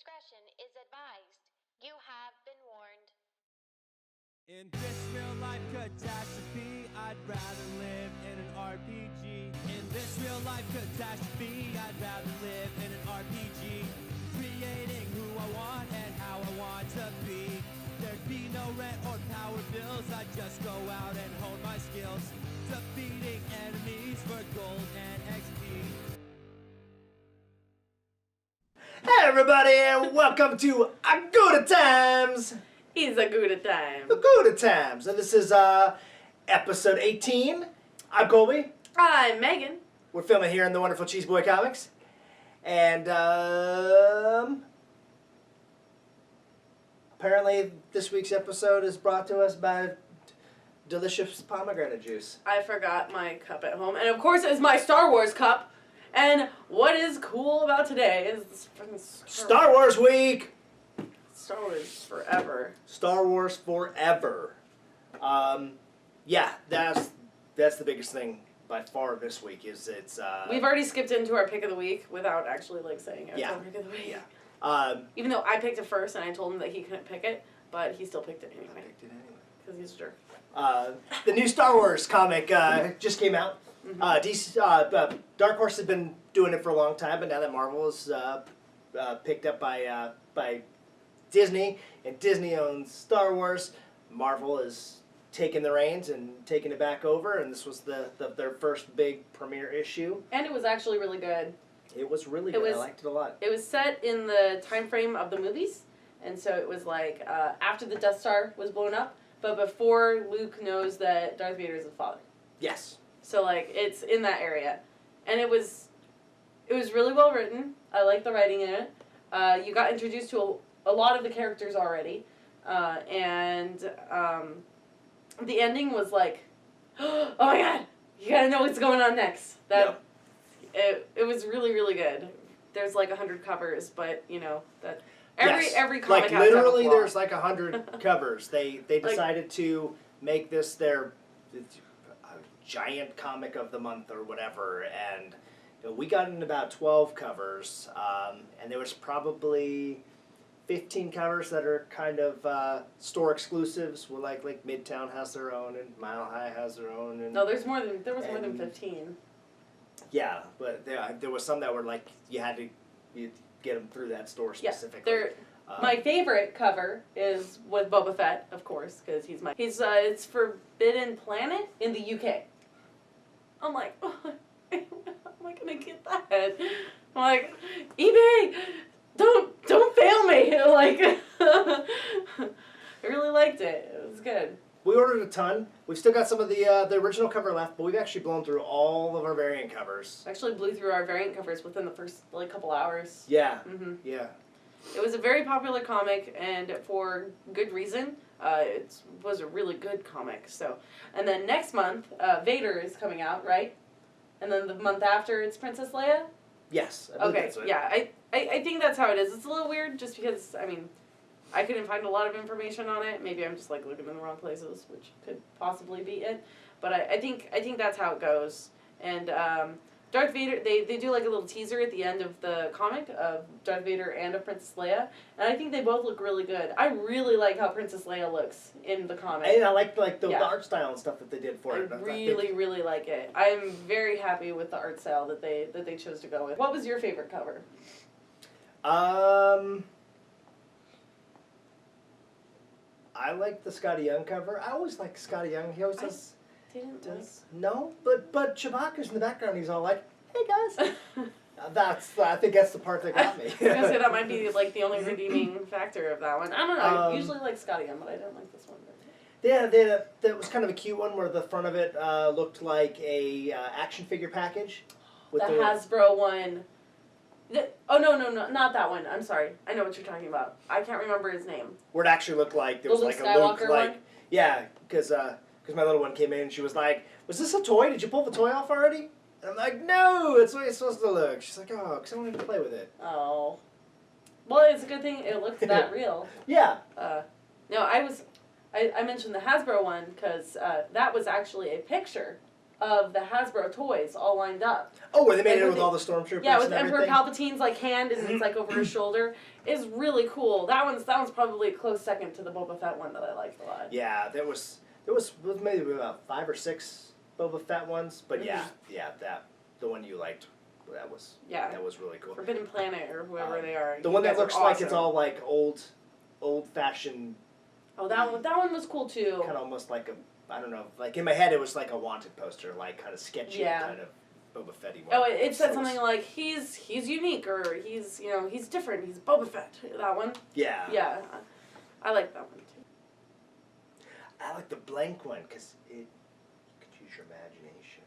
discretion is advised. You have been warned. In this real-life catastrophe, I'd rather live in an RPG. In this real-life catastrophe, I'd rather live in an RPG. Creating who I want and how I want to be. There'd be no rent or power bills, I'd just go out and hone my skills. Defeating enemies for gold and XP. Hey everybody, and welcome to Gouda Times! He's a Gouda Times. Gouda Times, and this is episode 18. I'm Colby. I'm Megan. We're filming here in the wonderful Cheese Boy Comics. And apparently this week's episode is brought to us by delicious pomegranate juice. I forgot my cup at home, and of course it's my Star Wars cup. And what is cool about today is this fucking Star Wars week! Star Wars forever. Star Wars forever. Yeah, that's the biggest thing by far this week is it's We've already skipped into our pick of the week without actually like saying it. Yeah. Our pick of the week. Yeah. Even though I picked it first and I told him that he couldn't pick it, but he still picked it anyway. I picked it anyway. Because he's a jerk. The new Star Wars comic just came out. Mm-hmm. Dark Horse has been doing it for a long time, but now that Marvel is picked up by Disney, and Disney owns Star Wars, Marvel is taking the reins and taking it back over, and this was their first big premiere issue. And it was actually really good. It was really good. I liked it a lot. It was set in the time frame of the movies, and so it was like after the Death Star was blown up, but before Luke knows that Darth Vader is his father. Yes. So like it's in that area, and it was really well written. I like the writing in it. You got introduced to a lot of the characters already, and the ending was like, oh my god, you gotta know what's going on next. It was really good. There's like 100 covers, but you know that every comic like has to have a literally flaw. there's like 100 covers. They decided to make this their giant comic of the month or whatever, and we got in about 12 covers, and there was probably 15 covers that are kind of store exclusives. Where like Midtown has their own, and Mile High has their own. And, No, there was more than 15. Yeah, but there was some that were like you had to get them through that store specifically. My favorite cover is with Boba Fett, of course, because it's Forbidden Planet in the UK. I'm like, oh, how am I gonna get that? I'm like, eBay, don't fail me. Like, I really liked it. It was good. We ordered a ton. We've still got some of the original cover left, but we've actually blown through all of our variant covers. Actually blew through our variant covers within the first like couple hours. Yeah. Mm-hmm. Yeah. It was a very popular comic, and for good reason. It was a really good comic. So, and then next month, Vader is coming out, right? And then the month after, it's Princess Leia. Yes. I believe Okay. that's it. Yeah, I think that's how it is. It's a little weird, just because I couldn't find a lot of information on it. Maybe I'm just like looking in the wrong places, which could possibly be it. But I think that's how it goes. And Darth Vader, they do like a little teaser at the end of the comic of Darth Vader and of Princess Leia, and I think they both look really good. I really like how Princess Leia looks in the comic. And I like the art style and stuff that they did for it. I really like it. I'm very happy with the art style that they chose to go with. What was your favorite cover? I like the Scotty Young cover. I always like Scotty Young. He always does. No, but Chewbacca's in the background. He's all like, "Hey guys." I think that's the part that got me. I was gonna say that might be like the only redeeming factor of that one. I don't know. I usually like Scotty Young, but I didn't like this one. Yeah, that was kind of a cute one where the front of it looked like a action figure package. With the Hasbro one. No, not that one. I'm sorry. I know what you're talking about. I can't remember his name. Where it actually looked like there was Luke like a Skywalker Luke, one? like yeah, because my little one came in and she was like, "Was this a toy? Did you pull the toy off already?" And I'm like, "No, it's the way it's supposed to look." She's like, "Oh, because I wanted to play with it." Oh. Well, it's a good thing it looked that real. Yeah. No, I mentioned the Hasbro one because that was actually a picture of the Hasbro toys all lined up. Oh, where they made Like it with with all the stormtroopers. Yeah, with and Emperor everything? Palpatine's like hand and it's like over his shoulder. Is really cool. That one's probably a close second to the Boba Fett one that I liked a lot. Yeah, there was maybe about 5 or 6 Boba Fett ones, but yeah, the one you liked, that was really cool. Forbidden Planet or whoever they are. The You one that guys are looks like it's awesome. all like old fashioned. Oh, that one was cool too. Kind of almost like I don't know, like in my head it was like a wanted poster, like kind of sketchy kind of Boba Fett-y one. Oh, it said something like he's unique or he's he's different. He's Boba Fett. That one. Yeah. Yeah, I like that one too. I like the blank one because it could use your imagination,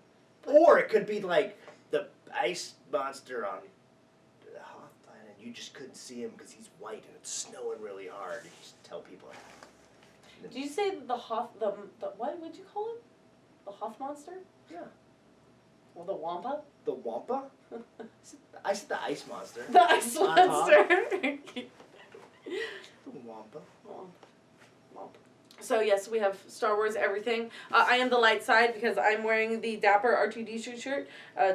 or it could be like the ice monster on the Hoth Planet, and you just couldn't see him because he's white and it's snowing really hard. You just tell people. Did you say the Hoth the what would you call it? The Hoth monster? Yeah. Well, the Wampa. The Wampa? I said the ice monster. The ice monster. The Wampa. So yes, we have Star Wars everything. I am the light side because I'm wearing the Dapper R2D2 shirt.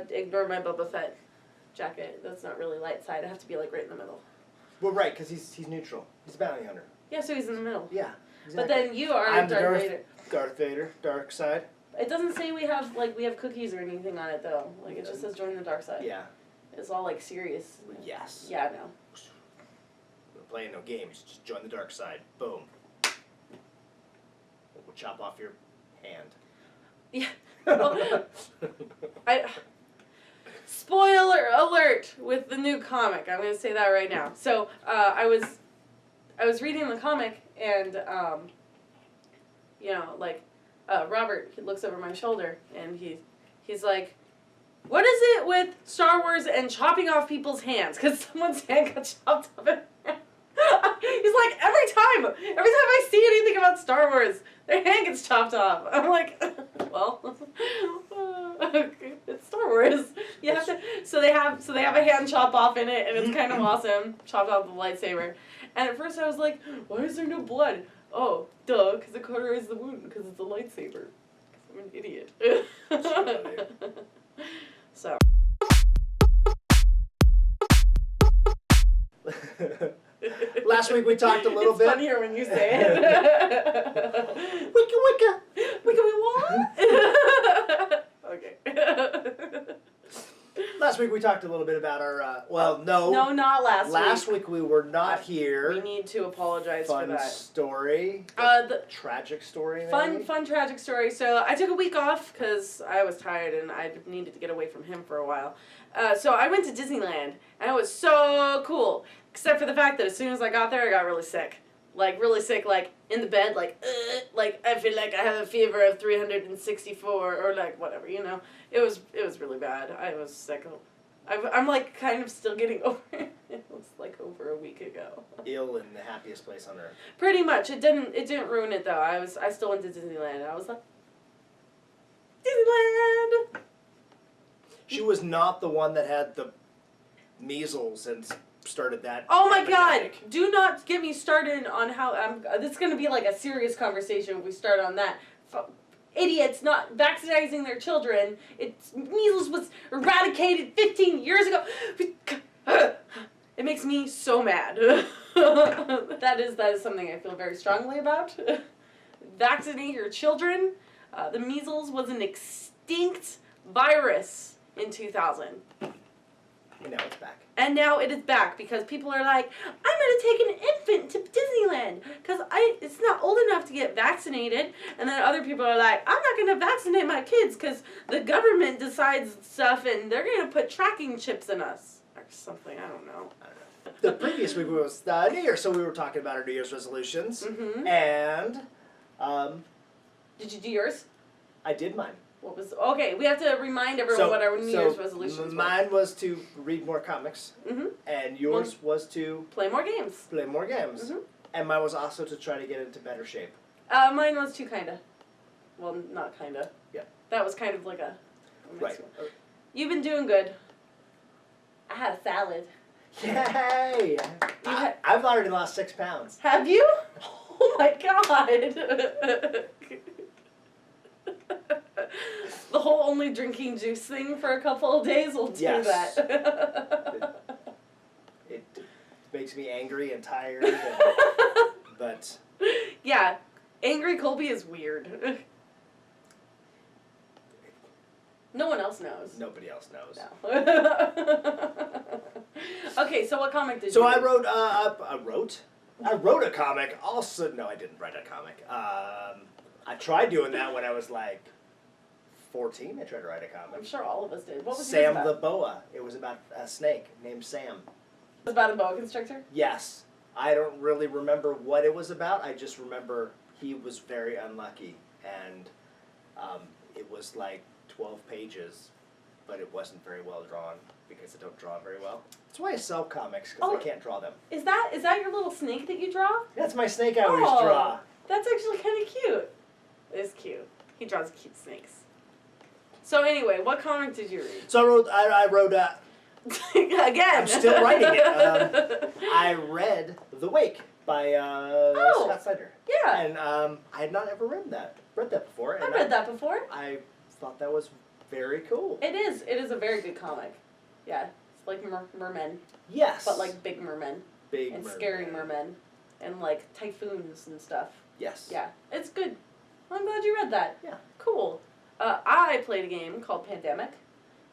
Ignore my Boba Fett jacket. That's not really light side. I have to be like right in the middle. Well, right, because he's neutral. He's a bounty hunter. Yeah, so he's in the middle. Yeah. But Exactly. then you are I'm the Darth Vader. Darth Vader, dark side. It doesn't say we have cookies or anything on it though. Like it just says join the dark side. Yeah. It's all like serious. Yes. Yeah, no. We're playing no games. Just join the dark side. Boom. We'll chop off your hand. Yeah. Well, spoiler alert with the new comic. I'm going to say that right now. So I was reading the comic and Robert, he looks over my shoulder and he's like, "What is it with Star Wars and chopping off people's hands? Because someone's hand got chopped off." He's like, every time I see anything about Star Wars, their hand gets chopped off. I'm like, well, it's Star Wars. You have to. So they have a hand chop off in it, and it's kind of awesome. Chopped off the lightsaber, and at first I was like, why is there no blood? Oh, duh, because it cauterized the wound because it's a lightsaber. I'm an idiot. So. Last week we talked a little bit. It's funnier when you say it. Wicca. Wicca what? Okay. Last week we talked a little bit about our. No, not last week. Last week we were not here. We need to apologize for that. Fun story. The tragic story. Maybe? fun tragic story. So I took a week off because I was tired and I needed to get away from him for a while. So I went to Disneyland and it was so cool. Except for the fact that as soon as I got there, I got really sick. Like in the bed, like I feel like I have a fever of 364 or like whatever, you know. It was really bad. I was sick. I'm like kind of still getting over it. It was like over a week ago. Ill in the happiest place on earth. Pretty much. It didn't ruin it though. I still went to Disneyland. I was like, Disneyland. She was not the one that had the measles and started that. Oh my epidemic. God! Do not get me started on how this is gonna be like a serious conversation if we start on that. Idiots not vaccinating their children. Measles was eradicated 15 years ago. It makes me so mad. that is something I feel very strongly about. Vaccinate your children. The measles was an extinct virus in 2000. And now it's back. And now it is back because people are like, I'm going to take an infant to Disneyland because it's not old enough to get vaccinated. And then other people are like, I'm not going to vaccinate my kids because the government decides stuff and they're going to put tracking chips in us. Or something, I don't know. The previous week was New Year, so we were talking about our New Year's resolutions. Mm-hmm. And Did you do yours? I did mine. What was okay? We have to remind everyone what our New Year's resolutions were. Mine was to read more comics, Mm-hmm. and yours was to Play more games. play more games, Mm-hmm. and mine was also to try to get into better shape. Mine was too kinda. Well, not kinda. Yeah. That was kind of like a Right. You've been doing good. I had a salad. Yay! I've already lost 6 pounds. Have you? Oh my God! The whole only drinking juice thing for a couple of days will do Yes. that. It makes me angry and tired, but Yeah, angry Colby is weird. No one else knows. nobody else knows. No. Okay, so what comic did you So I read? wrote a comic. Also, no, I didn't write a comic. I tried doing that when I was like 14. I tried to write a I'm comic. sure all of us did. What was Sam yours the about? Boa. It was about a snake named Sam. It was about a boa constrictor? Yes. I don't really remember what it was about. I just remember he was very unlucky, and it was like 12 pages, but it wasn't very well drawn because I don't draw very well. That's why I sell comics, because Oh. I can't draw them. Is that your little snake that you draw? That's my snake I always Oh. draw. That's actually kind of cute. It's cute. He draws cute snakes. So anyway, what comic did you read? So I wrote Again. I'm still writing it. I read The Wake by Scott Snyder. Yeah. And I had not ever read that before. I And read that before. I thought that was very cool. It is. It is a very good comic. Yeah. It's like mermen, Yes. but like big mermen big and merman. scary mermen and like typhoons and stuff. Yes. Yeah. It's good. I'm glad you read that. Yeah. Cool. I played a game called Pandemic,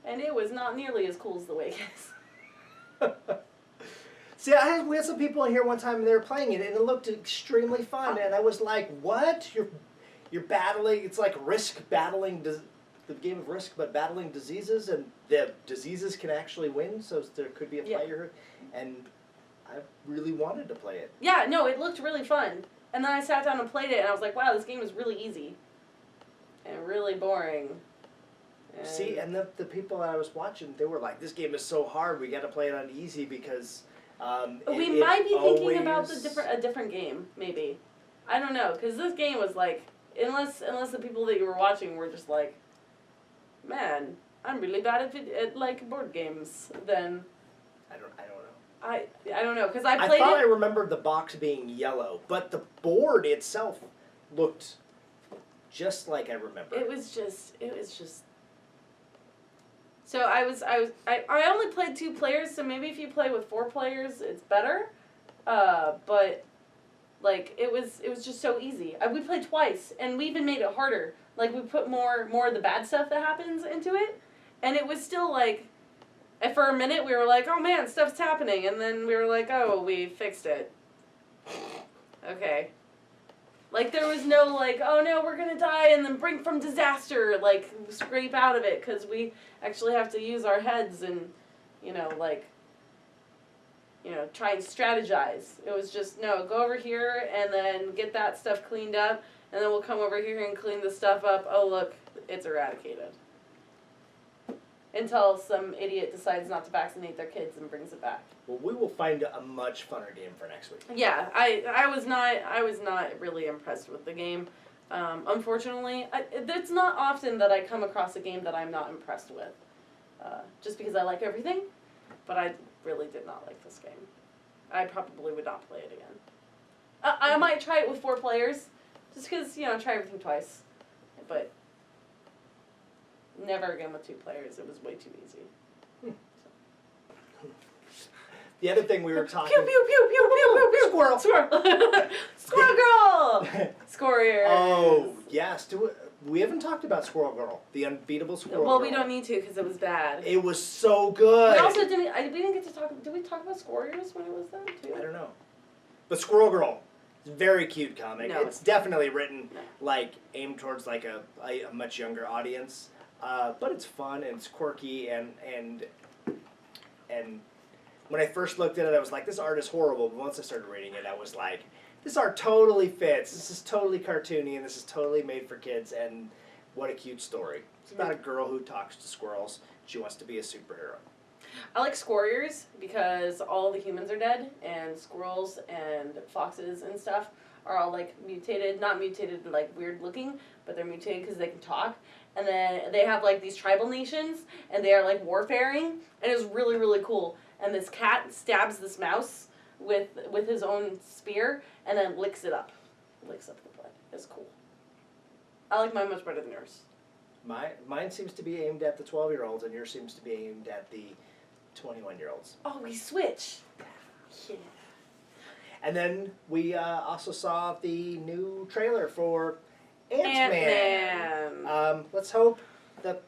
and it was not nearly as cool as The Wake is. See, we had some people in here one time and they were playing it and it looked extremely fun and I was like, "What? You're battling? It's like Risk battling the game of Risk, but battling diseases, and the diseases can actually win. So there could be a Yeah. player, and I really wanted to play it. Yeah, no, it looked really fun. And then I sat down and played it, and I was like, wow, this game is really easy. And really boring. And See, and the people I was watching, they were like, "This game is so hard. We got to play it on easy because." We it might be thinking about always- a different game, maybe. I don't know, because this game was like, unless the people that you were watching were just like, man, I'm really bad at like board games, then I don't know. I don't know, because I I played thought I it. remembered the box being yellow, but the board itself looked just like I remember. It was just. So I only played 2 players, so maybe if you play with 4 players, it's better. But like it was just so easy. We played twice, and we even made it harder. Like we put more of the bad stuff that happens into it, and it was still like. And for a minute, we were like, "Oh man, stuff's happening," and then we were like, "Oh, we fixed it." Okay. Like, there was no, like, "Oh no, we're gonna die and then brink from disaster," like, scrape out of it, because we actually have to use our heads and, try and strategize. It was just, no, go over here and then get that stuff cleaned up, and then we'll come over here and clean the stuff up. Oh, look, it's eradicated. Until some idiot decides not to vaccinate their kids and brings it back. Well, we will find a much funner game for next week. Yeah, I was not really impressed with the game. Unfortunately, it's not often that I come across a game that I'm not impressed with. Just because I like everything, but I really did not like this game. I probably would not play it again. I might try it with 4 players, just because, try everything twice. But never again with 2 players. It was way too easy. The other thing we were talking. Pew pew pew pew pew pew pew. Squirrel. Squirrel Girl. Squirrel. Oh yes, we haven't talked about Squirrel Girl, the unbeatable Squirrel Girl. Well, we don't need to because it was bad. It was so good. We also didn't. We didn't get to talk. Did we talk about Squirrels when it was done too? I don't know, but Squirrel Girl, it's a very cute comic. No. It's definitely written like aimed towards like a much younger audience, but it's fun and it's quirky and when I first looked at it, I was like, this art is horrible. But once I started reading it, I was like, this art totally fits. This is totally cartoony, and this is totally made for kids, and what a cute story. It's about a girl who talks to squirrels. She wants to be a superhero. I like Squirrels because all the humans are dead, and squirrels and foxes and stuff are all like mutated. Not mutated like weird looking, but they're mutated because they can talk. And then they have like these tribal nations, and they are like warfaring, and it's really, really cool. And this cat stabs this mouse with his own spear and then licks it up. Licks up the blood. It's cool. I like mine much better than yours. Mine seems to be aimed at the 12-year-olds, and yours seems to be aimed at the 21-year-olds. Oh, we switch. Yeah. And then we also saw the new trailer for Ant-Man. Ant-Man. Let's hope the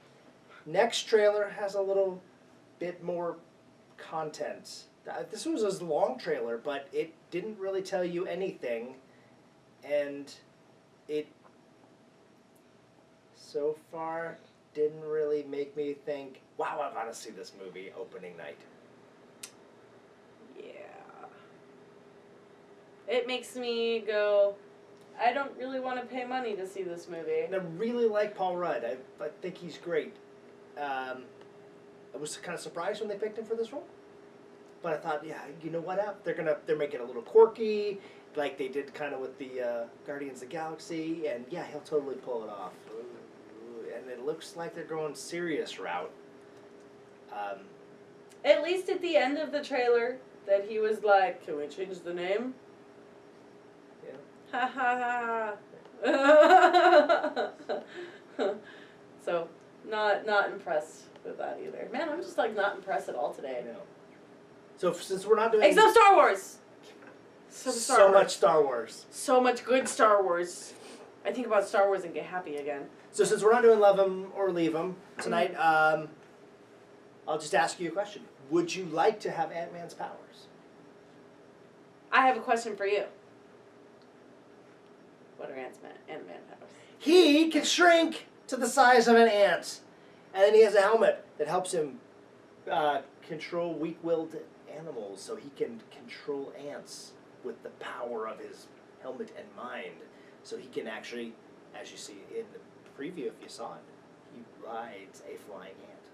next trailer has a little bit more content. This was a long trailer, but it didn't really tell you anything, and it so far didn't really make me think, wow, I gotta see this movie opening night. Yeah. It makes me go, I don't really want to pay money to see this movie. And I really like Paul Rudd. I think he's great. I was kind of surprised when they picked him for this role. But I thought, yeah, you know what? They're making it a little quirky, like they did kind of with the Guardians of the Galaxy, and yeah, he'll totally pull it off. And it looks like they're going serious route. At least at the end of the trailer, that he was like, "Can we change the name?" Yeah. Ha ha ha. So, not impressed with that either. Man, I'm just like not impressed at all today. I know. So since we're not doing Except Star Wars. so much Star Wars. So much good Star Wars. I think about Star Wars and get happy again. So since we're not doing Love 'Em or Leave 'Em tonight, I'll just ask you a question. Would you like to have Ant-Man's powers? I have a question for you. What are Ant-Man powers? He can shrink to the size of an ant. And then he has a helmet that helps him control weak-willed animals, so he can control ants with the power of his helmet and mind. So he can actually, as you see in the preview if you saw it, he rides a flying ant.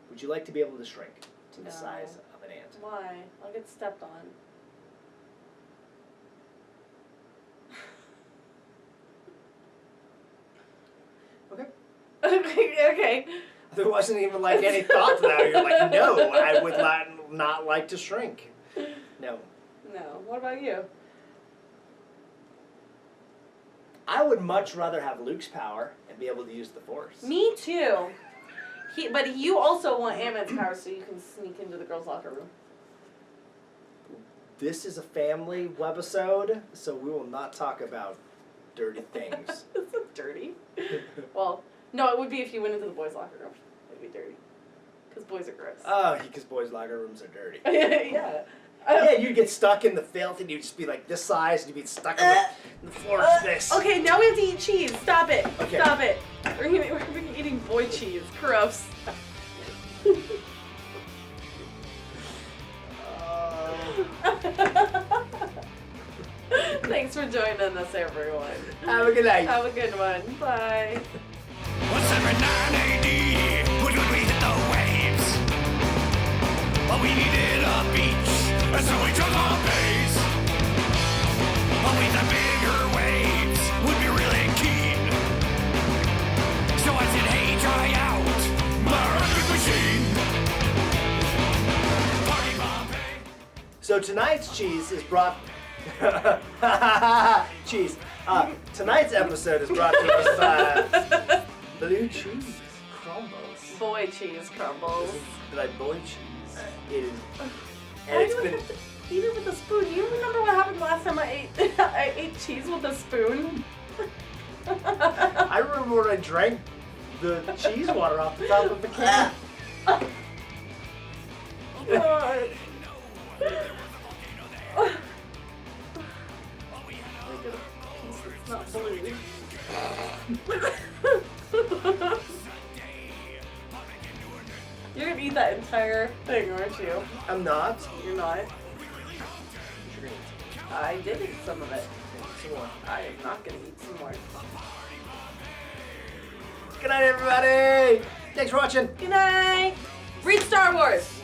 Would you like to be able to shrink to the No. size of an ant? Why? I'll get stepped on. Okay. Okay. There wasn't even like any thought to that. You're like, no, I would not like to shrink. No. No. What about you? I would much rather have Luke's power and be able to use the Force. Me too. But you also want Ant-Man's power so you can sneak into the girls' locker room. This is a family webisode, so we will not talk about dirty things. Is it dirty? Well, no, it would be if you went into the boys' locker room. It'd be dirty. Because boys are gross. Oh, because boys' locker rooms are dirty. Yeah. Yeah, you'd get stuck in the filth and you'd just be like this size and you'd be stuck in the floor of this. Okay, now we have to eat cheese. Stop it. Okay. Stop it. We're eating boy cheese. Gross. Thanks for joining us, everyone. Have a good night. Have a good one. Bye. 179 AD was when we hit the waves. But we needed a beach, and so we chose our base. But with the bigger waves, would be really keen. So I said, hey, try out my rocket machine. Party Bombay. So tonight's cheese is brought. Cheese. Tonight's episode is brought to us by Blue Cheese Crumbles. Boy cheese crumbles. Like boy cheese. It is. And Why it's do I been. have to eat it with a spoon? You remember what happened last time I ate cheese with a spoon? I remember when I drank the cheese water off the top of the can. God. It's not blue. You're gonna eat that entire thing, aren't you? I'm not. You're not. You're gonna eat I did eat some of it. some more. I am not gonna eat some more. Good night, everybody. Thanks for watching. Good night. Read Star Wars.